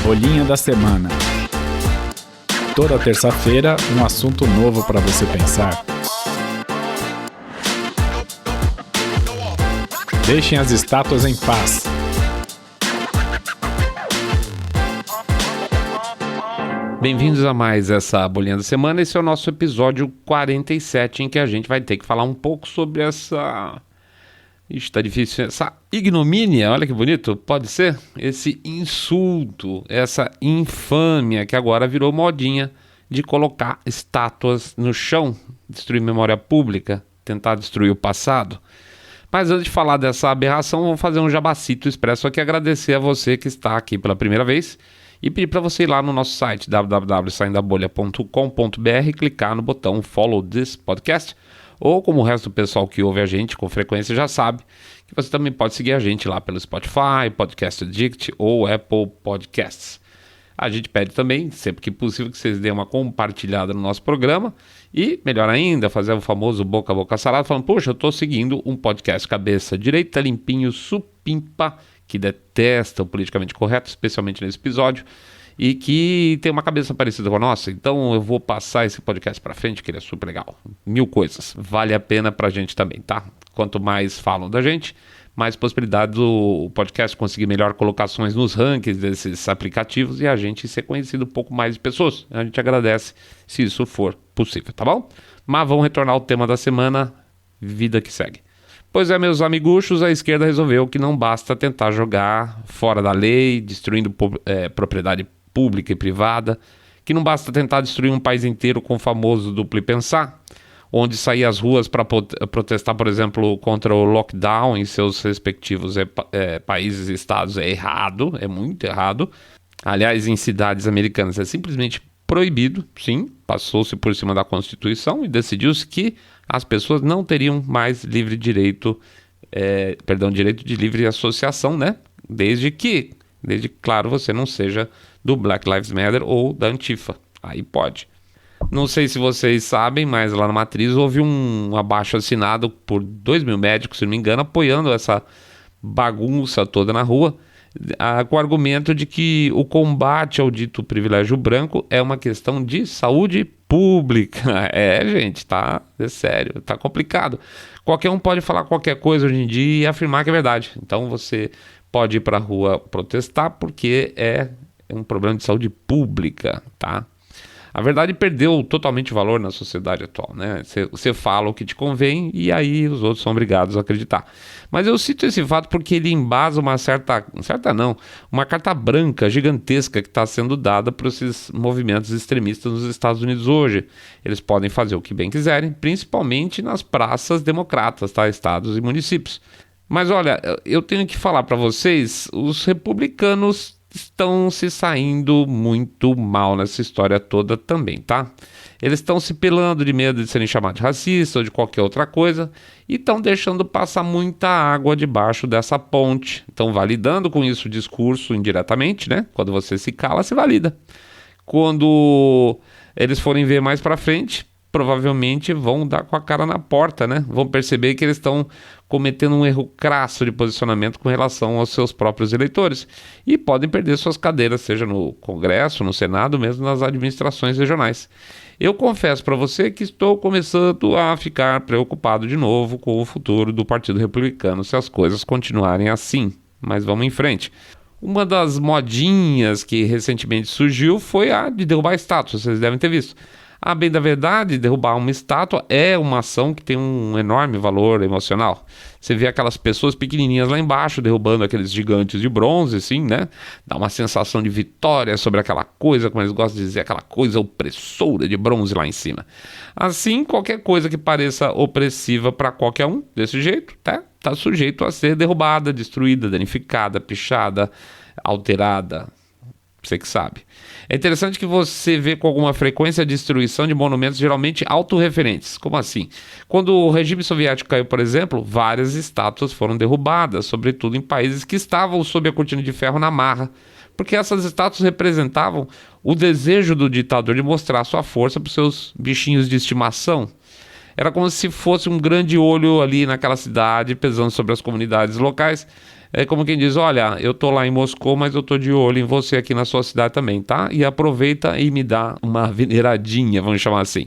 Bolinha da Semana. Toda terça-feira, um assunto novo para você pensar. Deixem as estátuas em paz. Bem-vindos a mais essa Bolinha da Semana. Esse é o nosso episódio 47, em que a gente vai ter que falar um pouco sobre essa... Ixi, tá difícil. Essa ignomínia, olha que bonito, pode ser? Esse insulto, essa infâmia que agora virou modinha de colocar estátuas no chão, destruir memória pública, tentar destruir o passado. Mas antes de falar dessa aberração, vamos fazer um jabacito expresso aqui, agradecer a você que está aqui pela primeira vez e pedir para você ir lá no nosso site www.saindabolha.com.br e clicar no botão Follow This Podcast, ou como o resto do pessoal que ouve a gente com frequência já sabe, que você também pode seguir a gente lá pelo Spotify, Podcast Addict ou Apple Podcasts. A gente pede também, sempre que possível, que vocês deem uma compartilhada no nosso programa e, melhor ainda, fazer o famoso boca a boca sarado, falando, poxa, eu estou seguindo um podcast cabeça direita, limpinho, supimpa, que detesta o politicamente correto, especialmente nesse episódio, e que tem uma cabeça parecida com a nossa, então eu vou passar esse podcast para frente, que ele é super legal. 1000 coisas, vale a pena pra gente também, tá? Quanto mais falam da gente, mais possibilidade do podcast conseguir melhor colocações nos rankings desses aplicativos e a gente ser conhecido um pouco mais de pessoas. A gente agradece se isso for possível, tá bom? Mas vamos retornar ao tema da semana, vida que segue. Pois é, meus amiguchos, a esquerda resolveu que não basta tentar jogar fora da lei, destruindo propriedade pública e privada, que não basta tentar destruir um país inteiro com o famoso duplo pensar, onde sair às ruas para protestar, por exemplo, contra o lockdown em seus respectivos países e estados é errado, é muito errado. Aliás, em cidades americanas é simplesmente proibido, sim, passou-se por cima da Constituição e decidiu-se que as pessoas não teriam mais direito de livre associação, né? Desde que, claro, você não seja do Black Lives Matter ou da Antifa. Aí pode. Não sei se vocês sabem, mas lá na Matriz houve um abaixo-assinado por 2.000 médicos, se não me engano, apoiando essa bagunça toda na rua, com o argumento de que o combate ao dito privilégio branco é uma questão de saúde pública. Gente, é sério, tá complicado. Qualquer um pode falar qualquer coisa hoje em dia e afirmar que é verdade. Então você pode ir pra rua protestar porque é um problema de saúde pública, tá? A verdade perdeu totalmente valor na sociedade atual, né? Você fala o que te convém e aí os outros são obrigados a acreditar. Mas eu cito esse fato porque ele embasa uma uma carta branca gigantesca que está sendo dada para esses movimentos extremistas nos Estados Unidos hoje. Eles podem fazer o que bem quiserem, principalmente nas praças democratas, tá? Estados e municípios. Mas olha, eu tenho que falar para vocês, os republicanos estão se saindo muito mal nessa história toda também, tá? Eles estão se pelando de medo de serem chamados de racista ou de qualquer outra coisa e estão deixando passar muita água debaixo dessa ponte. Estão validando com isso o discurso indiretamente, né? Quando você se cala, se valida. Quando eles forem ver mais pra frente, provavelmente vão dar com a cara na porta, né? Vão perceber que eles estão cometendo um erro crasso de posicionamento com relação aos seus próprios eleitores e podem perder suas cadeiras, seja no Congresso, no Senado, mesmo nas administrações regionais. Eu confesso para você que estou começando a ficar preocupado de novo com o futuro do Partido Republicano se as coisas continuarem assim, mas vamos em frente. Uma das modinhas que recentemente surgiu foi a de derrubar estátuas, vocês devem ter visto. A bem da verdade, derrubar uma estátua é uma ação que tem um enorme valor emocional. Você vê aquelas pessoas pequenininhas lá embaixo derrubando aqueles gigantes de bronze, assim, né? Dá uma sensação de vitória sobre aquela coisa, como eles gostam de dizer, aquela coisa opressora de bronze lá em cima. Assim, qualquer coisa que pareça opressiva para qualquer um, desse jeito, tá sujeito a ser derrubada, destruída, danificada, pichada, alterada. Você que sabe. É interessante que você vê com alguma frequência a destruição de monumentos geralmente autorreferentes. Como assim? Quando o regime soviético caiu, por exemplo, várias estátuas foram derrubadas, sobretudo em países que estavam sob a cortina de ferro na marra, porque essas estátuas representavam o desejo do ditador de mostrar sua força para os seus bichinhos de estimação. Era como se fosse um grande olho ali naquela cidade, pesando sobre as comunidades locais. É como quem diz, olha, eu tô lá em Moscou, mas eu tô de olho em você aqui na sua cidade também, tá? E aproveita e me dá uma veneradinha, vamos chamar assim.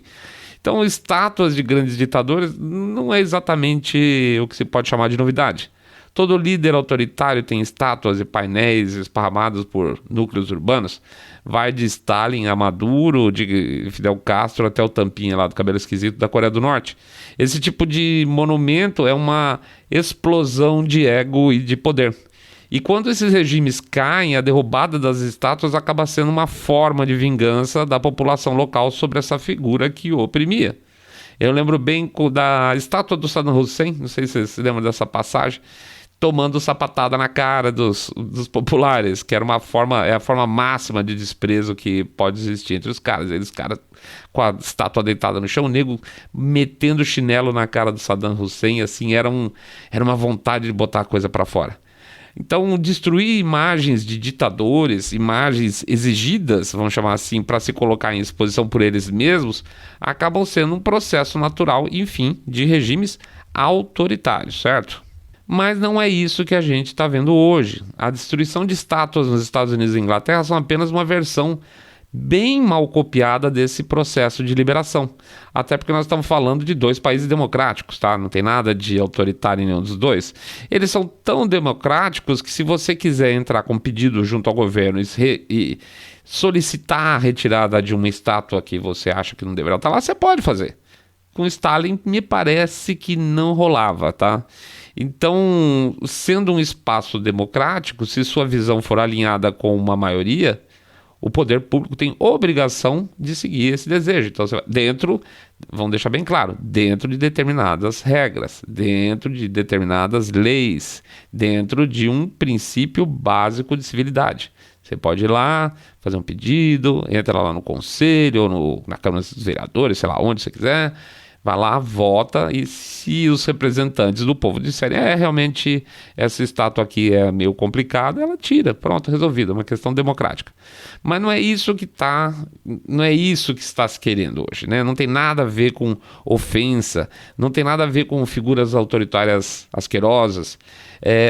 Então, estátuas de grandes ditadores não é exatamente o que se pode chamar de novidade. Todo líder autoritário tem estátuas e painéis esparramados por núcleos urbanos. Vai de Stalin a Maduro, de Fidel Castro até o tampinha lá do cabelo esquisito da Coreia do Norte. Esse tipo de monumento é uma explosão de ego e de poder. E quando esses regimes caem, a derrubada das estátuas acaba sendo uma forma de vingança da população local sobre essa figura que o oprimia. Eu lembro bem da estátua do Saddam Hussein, não sei se você se lembra dessa passagem, tomando sapatada na cara dos populares, que era é a forma máxima de desprezo que pode existir entre os caras. Eles, caras com a estátua deitada no chão, o nego metendo chinelo na cara do Saddam Hussein, assim, era uma vontade de botar a coisa para fora. Então, destruir imagens de ditadores, imagens exigidas, vamos chamar assim, para se colocar em exposição por eles mesmos, acabam sendo um processo natural, enfim, de regimes autoritários, certo? Mas não é isso que a gente está vendo hoje. A destruição de estátuas nos Estados Unidos e Inglaterra são apenas uma versão bem mal copiada desse processo de liberação. Até porque nós estamos falando de 2 países democráticos, tá? Não tem nada de autoritário em nenhum dos dois. Eles são tão democráticos que se você quiser entrar com pedido junto ao governo e solicitar a retirada de uma estátua que você acha que não deveria estar lá, você pode fazer. Com Stalin, me parece que não rolava, tá? Então, sendo um espaço democrático, se sua visão for alinhada com uma maioria, o poder público tem obrigação de seguir esse desejo. Então, vamos deixar bem claro, dentro de determinadas regras, dentro de determinadas leis, dentro de um princípio básico de civilidade. Você pode ir lá, fazer um pedido, entra lá no conselho, ou na Câmara dos Vereadores, sei lá onde você quiser, vai lá, vota, e se os representantes do povo disserem realmente essa estátua aqui é meio complicada, ela tira, pronto, resolvido, é uma questão democrática. Mas não é isso que está se querendo hoje, né? Não tem nada a ver com ofensa, não tem nada a ver com figuras autoritárias asquerosas.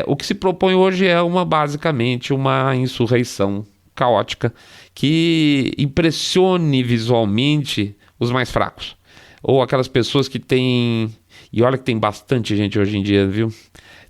O que se propõe hoje é basicamente uma insurreição caótica que impressione visualmente os mais fracos. Ou aquelas pessoas que têm, e olha que tem bastante gente hoje em dia, viu?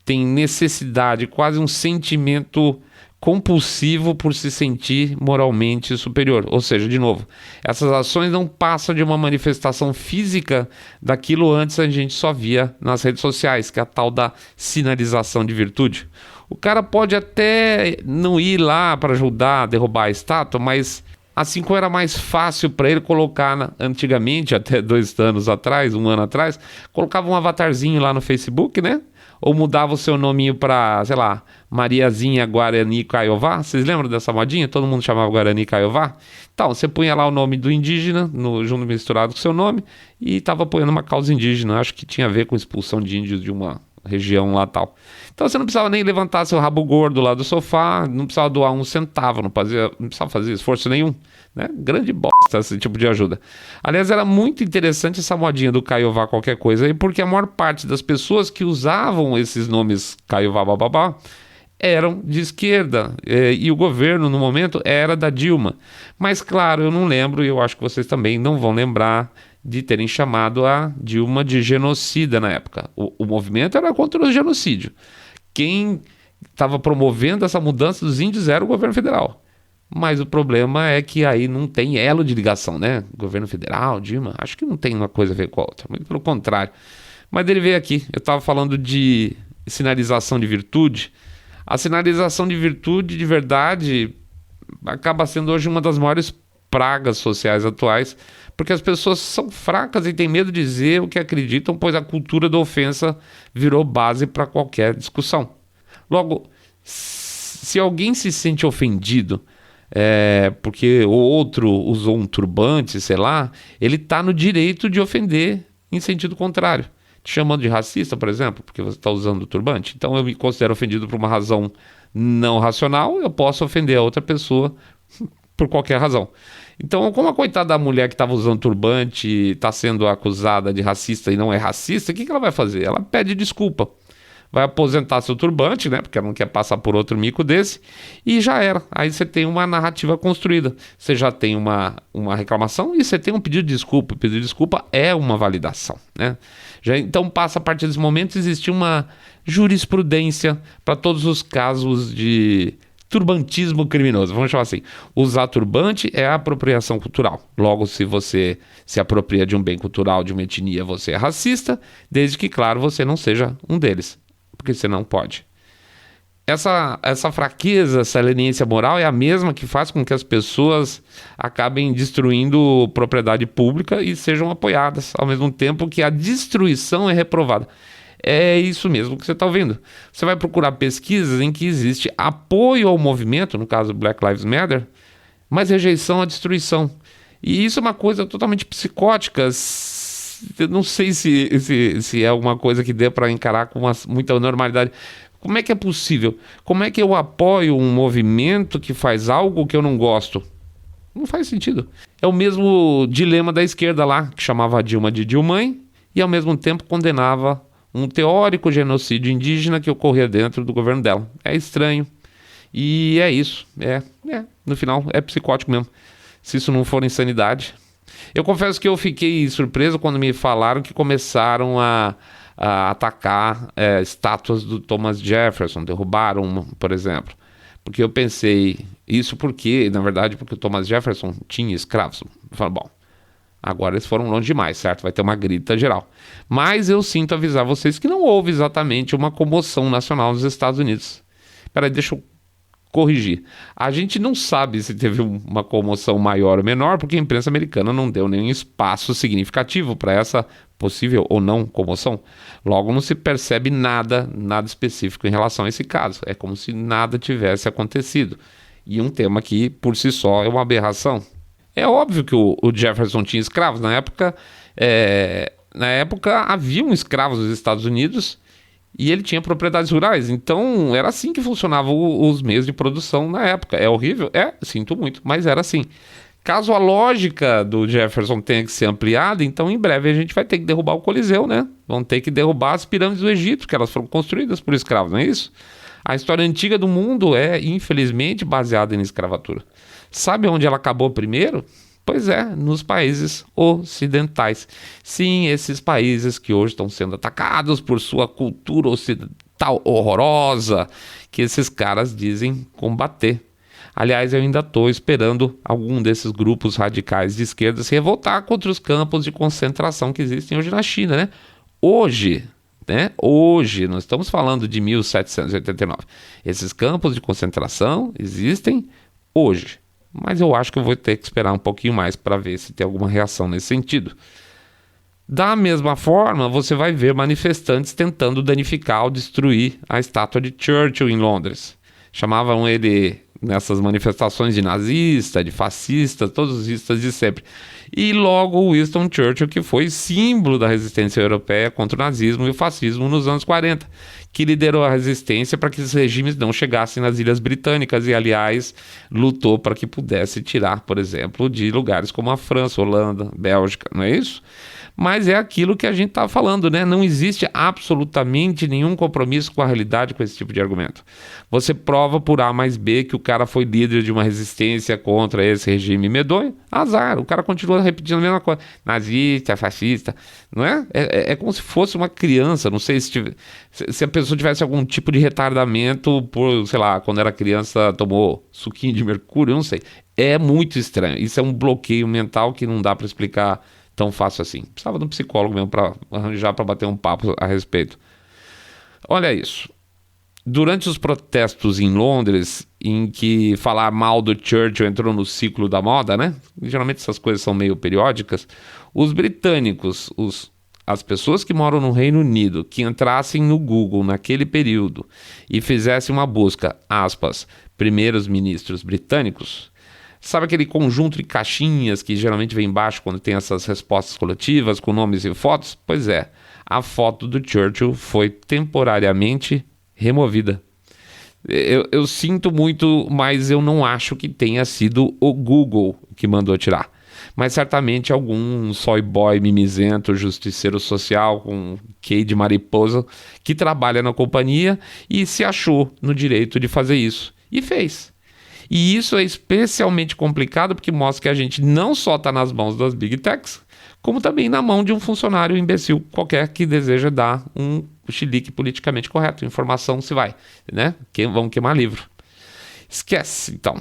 Tem necessidade, quase um sentimento compulsivo por se sentir moralmente superior. Ou seja, de novo, essas ações não passam de uma manifestação física daquilo antes a gente só via nas redes sociais, que é a tal da sinalização de virtude. O cara pode até não ir lá para ajudar a derrubar a estátua, mas assim como era mais fácil para ele colocar antigamente, até 2 anos atrás, 1 ano atrás, colocava um avatarzinho lá no Facebook, né? Ou mudava o seu nominho para, sei lá, Mariazinha Guarani Caiová. Vocês lembram dessa modinha? Todo mundo chamava Guarani Caiová. Então, você punha lá o nome do indígena, junto misturado com o seu nome, e estava apoiando uma causa indígena. Acho que tinha a ver com expulsão de índios de uma região lá tal. Então você não precisava nem levantar seu rabo gordo lá do sofá, não precisava doar 1 centavo, não precisava fazer esforço nenhum, né? Grande bosta esse tipo de ajuda. Aliás, era muito interessante essa modinha do Caiová qualquer coisa aí, porque a maior parte das pessoas que usavam esses nomes Caiová bababá eram de esquerda, e o governo no momento era da Dilma. Mas claro, eu não lembro, e eu acho que vocês também não vão lembrar de terem chamado a Dilma de genocida na época. O movimento era contra o genocídio. Quem estava promovendo essa mudança dos índios era o governo federal. Mas o problema é que aí não tem elo de ligação, né? Governo federal, Dilma, acho que não tem uma coisa a ver com a outra, muito pelo contrário. Mas ele veio aqui, eu estava falando de sinalização de virtude. A sinalização de virtude, de verdade, acaba sendo hoje uma das maiores pragas sociais atuais, porque as pessoas são fracas e têm medo de dizer o que acreditam, pois a cultura da ofensa virou base para qualquer discussão. Logo, se alguém se sente ofendido porque o outro usou um turbante, sei lá, ele está no direito de ofender em sentido contrário. Te chamando de racista, por exemplo, porque você está usando o turbante. Então eu me considero ofendido por uma razão não racional, eu posso ofender a outra pessoa por qualquer razão. Então, como a coitada da mulher que estava usando turbante está sendo acusada de racista e não é racista, o que ela vai fazer? Ela pede desculpa. Vai aposentar seu turbante, né? Porque ela não quer passar por outro mico desse. E já era. Aí você tem uma narrativa construída. Você já tem uma reclamação e você tem um pedido de desculpa. O pedido de desculpa é uma validação, né? Então passa a partir desse momento existir uma jurisprudência para todos os casos de turbantismo criminoso. Vamos chamar assim. Usar turbante é apropriação cultural. Logo, se você se apropria de um bem cultural, de uma etnia, você é racista, desde que, claro, você não seja um deles. Porque você não pode. Essa fraqueza, essa leniência moral é a mesma que faz com que as pessoas acabem destruindo propriedade pública e sejam apoiadas, ao mesmo tempo que a destruição é reprovada. É isso mesmo que você está ouvindo. Você vai procurar pesquisas em que existe apoio ao movimento, no caso Black Lives Matter, mas rejeição à destruição. E isso é uma coisa totalmente psicótica. Eu não sei se é alguma coisa que dê para encarar com muita normalidade. Como é que é possível? Como é que eu apoio um movimento que faz algo que eu não gosto? Não faz sentido. É o mesmo dilema da esquerda lá, que chamava a Dilma de Dilmãe e ao mesmo tempo condenava um teórico genocídio indígena que ocorria dentro do governo dela. É estranho. E é isso. No final, é psicótico mesmo. Se isso não for insanidade... Eu confesso que eu fiquei surpreso quando me falaram que começaram a atacar estátuas do Thomas Jefferson, derrubaram uma, por exemplo. Porque eu pensei, isso porque, na verdade, porque o Thomas Jefferson tinha escravos. Eu falei, bom, agora eles foram longe demais, certo? Vai ter uma grita geral. Mas eu sinto avisar vocês que não houve exatamente uma comoção nacional nos Estados Unidos. Peraí, deixa eu corrigir. A gente não sabe se teve uma comoção maior ou menor, porque a imprensa americana não deu nenhum espaço significativo para essa possível ou não comoção. Logo, não se percebe nada específico em relação a esse caso. É como se nada tivesse acontecido. E um tema que, por si só, é uma aberração. É óbvio que o Jefferson tinha escravos. Na época haviam escravos nos Estados Unidos e ele tinha propriedades rurais, então era assim que funcionavam os meios de produção na época. É horrível? Sinto muito, mas era assim. Caso a lógica do Jefferson tenha que ser ampliada, então em breve a gente vai ter que derrubar o Coliseu, né? Vão ter que derrubar as pirâmides do Egito, que elas foram construídas por escravos, não é isso? A história antiga do mundo é, infelizmente, baseada em escravatura. Sabe onde ela acabou primeiro? Pois é, nos países ocidentais. Sim, esses países que hoje estão sendo atacados por sua cultura ocidental horrorosa, que esses caras dizem combater. Aliás, eu ainda estou esperando algum desses grupos radicais de esquerda se revoltar contra os campos de concentração que existem hoje na China, né? Hoje, nós estamos falando de 1789. Esses campos de concentração existem hoje. Mas eu acho que eu vou ter que esperar um pouquinho mais para ver se tem alguma reação nesse sentido. Da mesma forma, você vai ver manifestantes tentando danificar ou destruir a estátua de Churchill em Londres. Chamavam ele nessas manifestações de nazista, de fascista, todos os istas de sempre. E logo Winston Churchill, que foi símbolo da resistência europeia contra o nazismo e o fascismo nos anos 40, que liderou a resistência para que esses regimes não chegassem nas Ilhas Britânicas e, aliás, lutou para que pudesse tirar, por exemplo, de lugares como a França, Holanda, Bélgica, não é isso? Mas é aquilo que a gente está falando, né? Não existe absolutamente nenhum compromisso com a realidade com esse tipo de argumento. Você prova por A mais B que o cara foi líder de uma resistência contra esse regime medonho, azar, o cara continua repetindo a mesma coisa. Nazista, fascista, não é? É como se fosse uma criança, não sei se a pessoa tivesse algum tipo de retardamento por, sei lá, quando era criança tomou suquinho de mercúrio, eu não sei. É muito estranho, isso é um bloqueio mental que não dá para explicar tão fácil assim. Precisava de um psicólogo mesmo para arranjar, para bater um papo a respeito. Olha isso. Durante os protestos em Londres, em que falar mal do Churchill entrou no ciclo da moda, né? Geralmente essas coisas são meio periódicas. Os britânicos, as pessoas que moram no Reino Unido, que entrassem no Google naquele período e fizessem uma busca, aspas, primeiros ministros britânicos, sabe aquele conjunto de caixinhas que geralmente vem embaixo quando tem essas respostas coletivas com nomes e fotos? Pois é, a foto do Churchill foi temporariamente removida. Eu sinto muito, mas eu não acho que tenha sido o Google que mandou tirar. Mas certamente algum soy boy mimizento, justiceiro social com quê de mariposa, que trabalha na companhia e se achou no direito de fazer isso. E fez. E isso é especialmente complicado porque mostra que a gente não só está nas mãos das Big Techs, como também na mão de um funcionário imbecil qualquer que deseja dar um chilique politicamente correto. Informação se vai, né? Vão queimar livro. Esquece, então.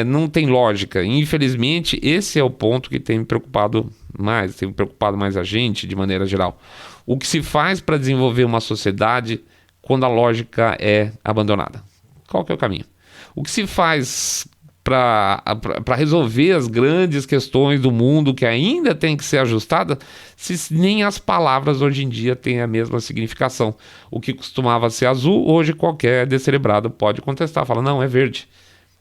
Não tem lógica. Infelizmente, esse é o ponto que tem me preocupado mais a gente, de maneira geral. O que se faz para desenvolver uma sociedade quando a lógica é abandonada? Qual que é o caminho? O que se faz para resolver as grandes questões do mundo que ainda tem que ser ajustada, se nem as palavras hoje em dia têm a mesma significação. O que costumava ser azul, hoje qualquer descerebrado pode contestar, fala, não, é verde.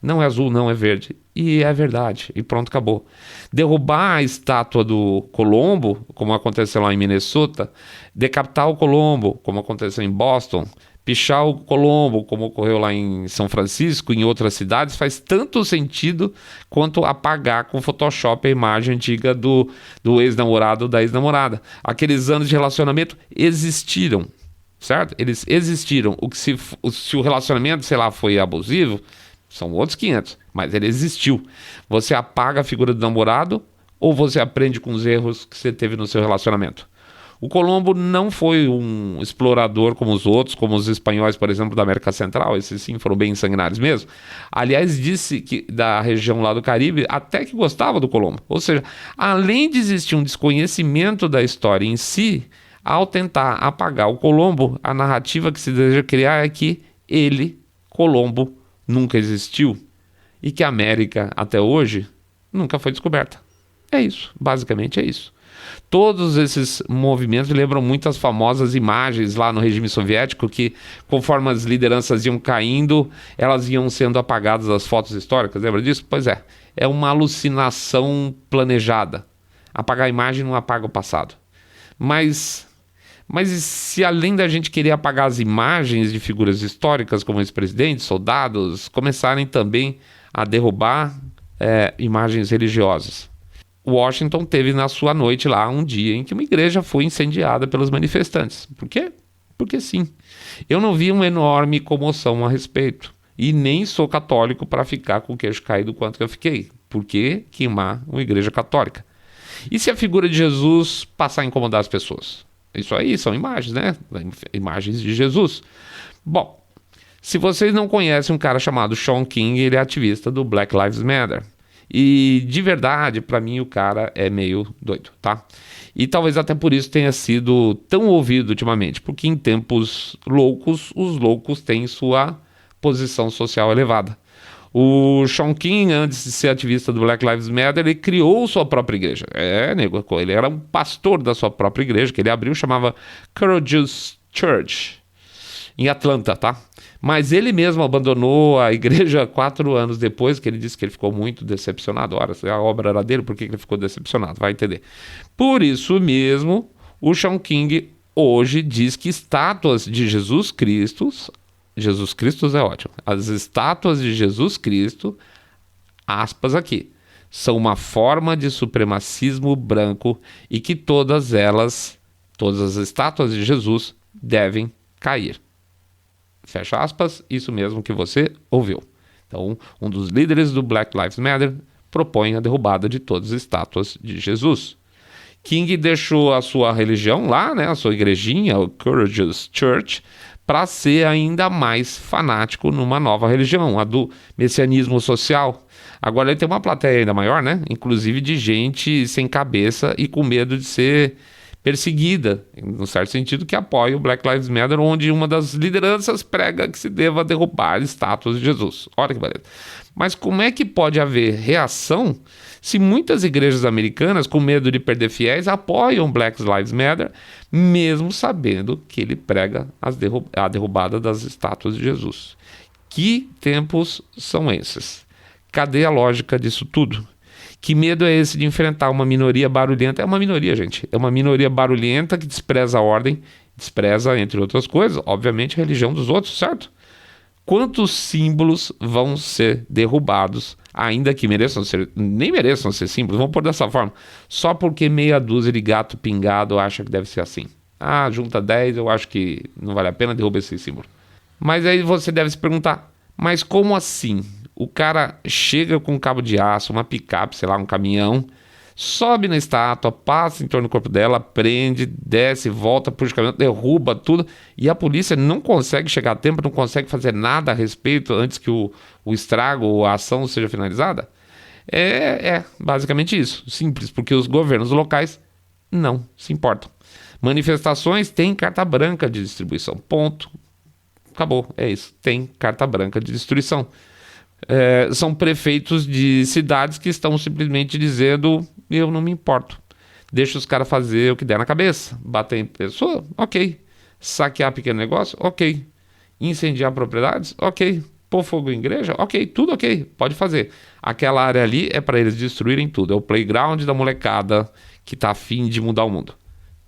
Não é azul, não é verde. E é verdade, e pronto, acabou. Derrubar a estátua do Colombo, como aconteceu lá em Minnesota, decapitar o Colombo, como aconteceu em Boston, pichar o Colombo, como ocorreu lá em São Francisco, em outras cidades, faz tanto sentido quanto apagar com Photoshop a imagem antiga do ex-namorado ou da ex-namorada. Aqueles anos de relacionamento existiram, certo? Eles existiram. Se o relacionamento, sei lá, foi abusivo, são outros 500, mas ele existiu. Você apaga a figura do namorado ou você aprende com os erros que você teve no seu relacionamento? O Colombo não foi um explorador como os outros, como os espanhóis, por exemplo, da América Central. Esses sim foram bem sanguinários mesmo. Aliás, disse que da região lá do Caribe até que gostava do Colombo. Ou seja, além de existir um desconhecimento da história em si, ao tentar apagar o Colombo, a narrativa que se deseja criar é que ele, Colombo, nunca existiu e que a América, até hoje, nunca foi descoberta. É isso, basicamente é isso. Todos esses movimentos lembram muito as famosas imagens lá no regime soviético que, conforme as lideranças iam caindo, elas iam sendo apagadas das fotos históricas. Lembra disso? Pois é uma alucinação planejada. Apagar a imagem não apaga o passado. Mas se além da gente querer apagar as imagens de figuras históricas como ex-presidentes, soldados, começarem também a derrubar imagens religiosas? Washington teve na sua noite lá um dia em que uma igreja foi incendiada pelos manifestantes. Por quê? Porque sim. Eu não vi uma enorme comoção a respeito. E nem sou católico para ficar com o queixo caído quanto que eu fiquei. Por que queimar uma igreja católica? E se a figura de Jesus passar a incomodar as pessoas? Isso aí são imagens, né? Imagens de Jesus. Bom, se vocês não conhecem um cara chamado Shaun King, ele é ativista do Black Lives Matter. E de verdade, para mim, o cara é meio doido, tá? E talvez até por isso tenha sido tão ouvido ultimamente, porque em tempos loucos, os loucos têm sua posição social elevada. O Shaun King, antes de ser ativista do Black Lives Matter, ele criou sua própria igreja. Nego, ele era um pastor da sua própria igreja, que ele abriu, chamava Courageous Church, em Atlanta, tá? Mas ele mesmo abandonou a igreja 4 anos depois, que ele disse que ele ficou muito decepcionado. Ora, se a obra era dele, por que ele ficou decepcionado? Vai entender. Por isso mesmo, o Shaun King hoje diz que estátuas de Jesus Cristo é ótimo, as estátuas de Jesus Cristo, aspas aqui, são uma forma de supremacismo branco e que todas as estátuas de Jesus devem cair. Fecha aspas, isso mesmo que você ouviu. Então, um dos líderes do Black Lives Matter propõe a derrubada de todas as estátuas de Jesus. King deixou a sua religião lá, né, a sua igrejinha, o Courageous Church, para ser ainda mais fanático numa nova religião, a do messianismo social. Agora ele tem uma plateia ainda maior, né? Inclusive de gente sem cabeça e com medo de ser perseguida, no certo sentido, que apoia o Black Lives Matter, onde uma das lideranças prega que se deva derrubar estátuas de Jesus. Olha que beleza. Mas como é que pode haver reação se muitas igrejas americanas, com medo de perder fiéis, apoiam Black Lives Matter, mesmo sabendo que ele prega a derrubada das estátuas de Jesus? Que tempos são esses? Cadê a lógica disso tudo? Que medo é esse de enfrentar uma minoria barulhenta? É uma minoria, gente. É uma minoria barulhenta que despreza a ordem, despreza, entre outras coisas, obviamente, a religião dos outros, certo? Quantos símbolos vão ser derrubados, ainda que nem mereçam ser símbolos, vamos pôr dessa forma, só porque meia dúzia de gato pingado acha que deve ser assim. Junta 10, eu acho que não vale a pena, derrubar esse símbolo. Mas aí você deve se perguntar, mas como assim? O cara chega com um cabo de aço, uma picape, sei lá, um caminhão, sobe na estátua, passa em torno do corpo dela, prende, desce, volta, puxa o caminhão, derruba tudo, e a polícia não consegue chegar a tempo, não consegue fazer nada a respeito antes que o estrago ou a ação seja finalizada? É basicamente isso, simples, porque os governos locais não se importam. Manifestações têm carta branca de distribuição, ponto. Acabou, é isso, tem carta branca de destruição. São prefeitos de cidades que estão simplesmente dizendo, eu não me importo, deixa os caras fazer o que der na cabeça, bater em pessoa, ok, saquear pequeno negócio, ok, incendiar propriedades, ok, pôr fogo em igreja, ok, tudo ok, pode fazer. Aquela área ali é para eles destruírem tudo, é o playground da molecada que está afim de mudar o mundo.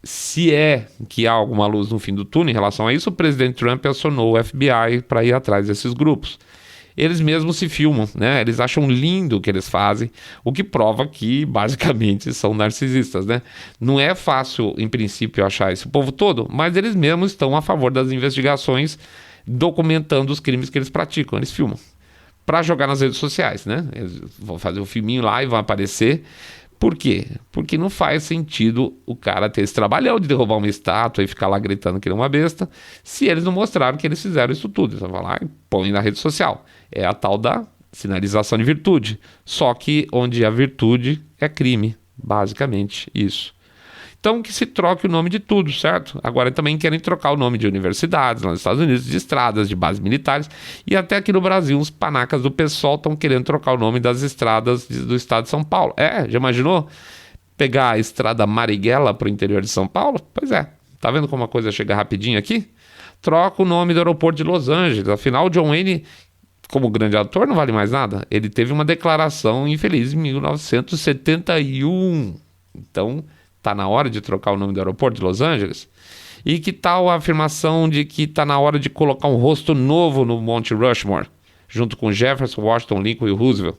Se é que há alguma luz no fim do túnel em relação a isso, o presidente Trump acionou o FBI para ir atrás desses grupos. Eles mesmos se filmam, né? Eles acham lindo o que eles fazem, o que prova que, basicamente, são narcisistas, né? Não é fácil, em princípio, achar esse povo todo, mas eles mesmos estão a favor das investigações, documentando os crimes que eles praticam. Eles filmam para jogar nas redes sociais, né? Eles vão fazer um filminho lá e vão aparecer. Por quê? Porque não faz sentido o cara ter esse trabalhão de derrubar uma estátua e ficar lá gritando que ele é uma besta, se eles não mostraram que eles fizeram isso tudo. Eles vão lá e põem na rede social. É a tal da sinalização de virtude. Só que onde a virtude é crime. Basicamente isso. Então que se troque o nome de tudo, certo? Agora também querem trocar o nome de universidades lá nos Estados Unidos, de estradas, de bases militares, e até aqui no Brasil uns panacas do PSOL estão querendo trocar o nome das estradas do estado de São Paulo. Já imaginou pegar a estrada Marighella para o interior de São Paulo? Pois é, tá vendo como a coisa chega rapidinho aqui? Troca o nome do aeroporto de Los Angeles, afinal o John Wayne, como grande ator, não vale mais nada. Ele teve uma declaração infeliz em 1971, então está na hora de trocar o nome do aeroporto de Los Angeles? E que tal a afirmação de que está na hora de colocar um rosto novo no Monte Rushmore, junto com Jefferson, Washington, Lincoln e Roosevelt?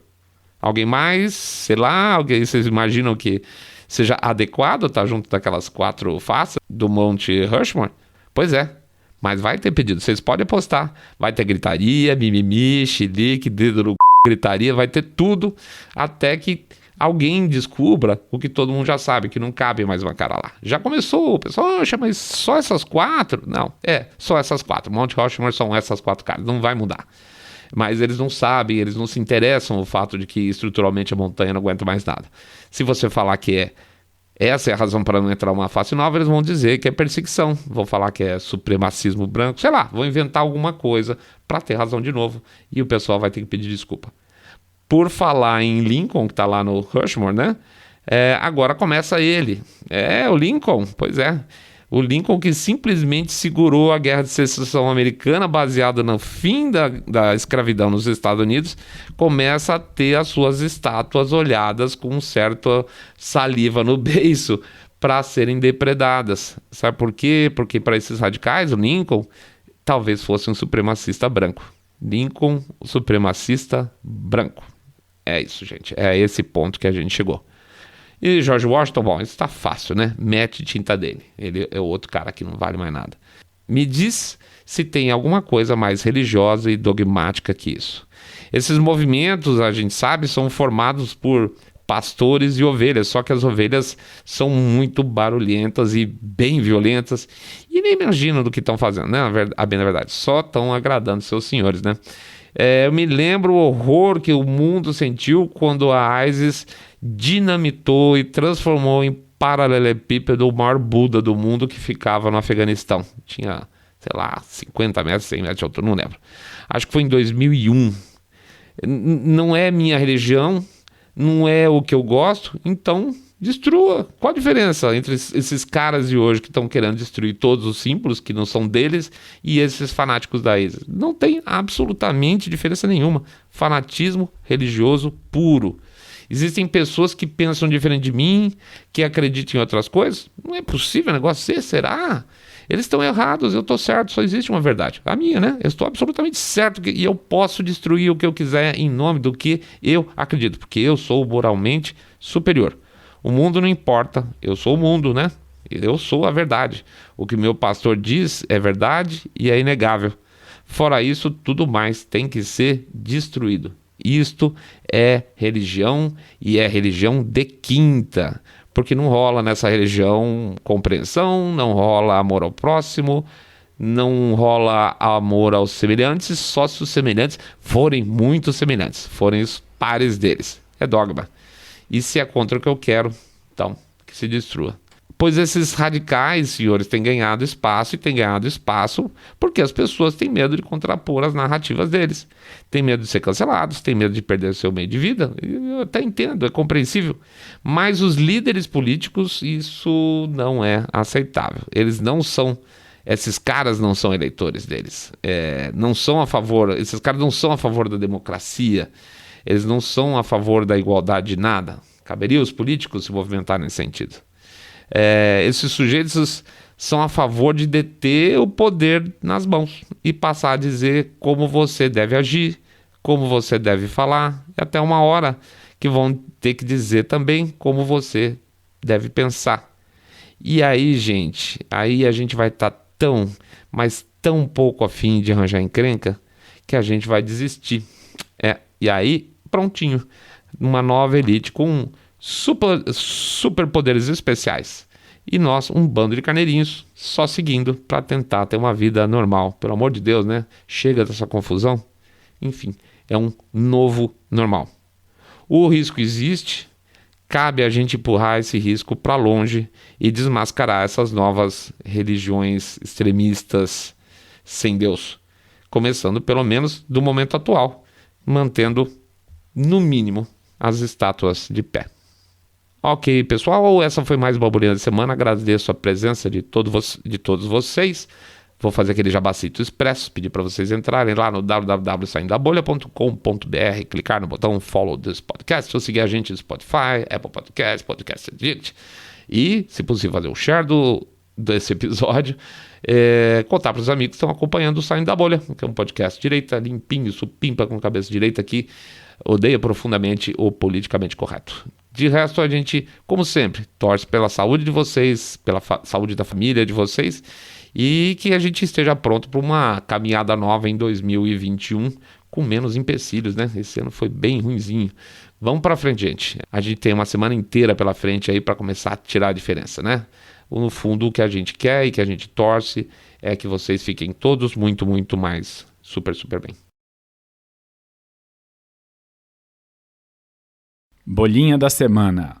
Alguém mais? Sei lá, vocês imaginam que seja adequado estar junto daquelas 4 faces do Monte Rushmore? Pois é, mas vai ter pedido, vocês podem apostar. Vai ter gritaria, mimimi, chilique, dedo no gritaria, vai ter tudo, até que alguém descubra o que todo mundo já sabe, que não cabe mais uma cara lá. Já começou, o pessoal, mas só essas 4? Não, só essas 4. Monte Rushmore são essas 4 caras, não vai mudar. Mas eles não sabem, eles não se interessam o fato de que estruturalmente a montanha não aguenta mais nada. Se você falar que essa é a razão para não entrar uma face nova, eles vão dizer que é perseguição, vão falar que é supremacismo branco, sei lá, vão inventar alguma coisa para ter razão de novo e o pessoal vai ter que pedir desculpa. Por falar em Lincoln, que está lá no Rushmore, né? Agora começa ele. O Lincoln, pois é. O Lincoln que simplesmente segurou a Guerra de Secessão Americana, baseada no fim da escravidão nos Estados Unidos, começa a ter as suas estátuas olhadas com certa saliva no beiço para serem depredadas. Sabe por quê? Porque para esses radicais, o Lincoln talvez fosse um supremacista branco. Lincoln, o supremacista branco. É isso, gente. É esse ponto que a gente chegou. E George Washington, bom, isso tá fácil, né? Mete tinta dele. Ele é o outro cara que não vale mais nada. Me diz se tem alguma coisa mais religiosa e dogmática que isso. Esses movimentos, a gente sabe, são formados por pastores e ovelhas, só que as ovelhas são muito barulhentas e bem violentas e nem imaginam do que estão fazendo, né? A bem da verdade, só estão agradando seus senhores, né? Eu me lembro o horror que o mundo sentiu quando a ISIS dinamitou e transformou em paralelepípedo o maior Buda do mundo que ficava no Afeganistão. Tinha, sei lá, 50 metros, 100 metros de altura, não lembro. Acho que foi em 2001. Não é minha religião, não é o que eu gosto, então destrua. Qual a diferença entre esses caras de hoje que estão querendo destruir todos os símbolos que não são deles e esses fanáticos da ISIS? Não tem absolutamente diferença nenhuma. Fanatismo religioso puro. Existem pessoas que pensam diferente de mim, que acreditam em outras coisas. Não é possível um negócio desse, será? Eles estão errados, eu estou certo, só existe uma verdade. A minha, né? Eu estou absolutamente certo e eu posso destruir o que eu quiser em nome do que eu acredito, porque eu sou moralmente superior. O mundo não importa, eu sou o mundo, né? Eu sou a verdade. O que meu pastor diz é verdade e é inegável. Fora isso, tudo mais tem que ser destruído. Isto é religião e é religião de quinta, porque não rola nessa religião compreensão, não rola amor ao próximo, não rola amor aos semelhantes, só se os semelhantes forem muito semelhantes, forem os pares deles. É dogma. E se é contra o que eu quero, então que se destrua. Pois esses radicais, senhores, têm ganhado espaço porque as pessoas têm medo de contrapor as narrativas deles. Têm medo de ser cancelados, têm medo de perder seu meio de vida. Eu até entendo, é compreensível. Mas os líderes políticos, isso não é aceitável. Esses caras não são eleitores deles. Esses caras não são a favor da democracia. Eles não são a favor da igualdade de nada. Caberia os políticos se movimentarem nesse sentido. Esses sujeitos são a favor de deter o poder nas mãos e passar a dizer como você deve agir, como você deve falar, e até uma hora que vão ter que dizer também como você deve pensar. E aí, gente, a gente vai estar mas tão pouco afim de arranjar encrenca que a gente vai desistir. E aí, prontinho, uma nova elite com superpoderes especiais. E nós, um bando de carneirinhos, só seguindo para tentar ter uma vida normal. Pelo amor de Deus, né? Chega dessa confusão. Enfim, é um novo normal. O risco existe, cabe a gente empurrar esse risco para longe e desmascarar essas novas religiões extremistas sem Deus. Começando, pelo menos, do momento atual, mantendo, no mínimo, as estátuas de pé. Ok, pessoal, essa foi mais uma bolinha da semana. Agradeço a presença de todos vocês. Vou fazer aquele jabacito expresso, pedir para vocês entrarem lá no www.saindabolha.com.br, clicar no botão Follow this podcast, ou seguir a gente no Spotify, Apple Podcasts, Podcast Addict, e, se possível, fazer o share desse episódio, contar para os amigos que estão acompanhando o Saindo da Bolha, que é um podcast direita, limpinho, supimpa, com cabeça direita aqui, odeia profundamente o politicamente correto. De resto, a gente, como sempre, torce pela saúde de vocês, pela saúde da família de vocês, e que a gente esteja pronto para uma caminhada nova em 2021 com menos empecilhos, né? Esse ano foi bem ruinzinho. Vamos para frente, gente. A gente tem uma semana inteira pela frente aí para começar a tirar a diferença, né? No fundo, o que a gente quer e que a gente torce é que vocês fiquem todos muito, muito mais super, super bem. Bolinha da semana.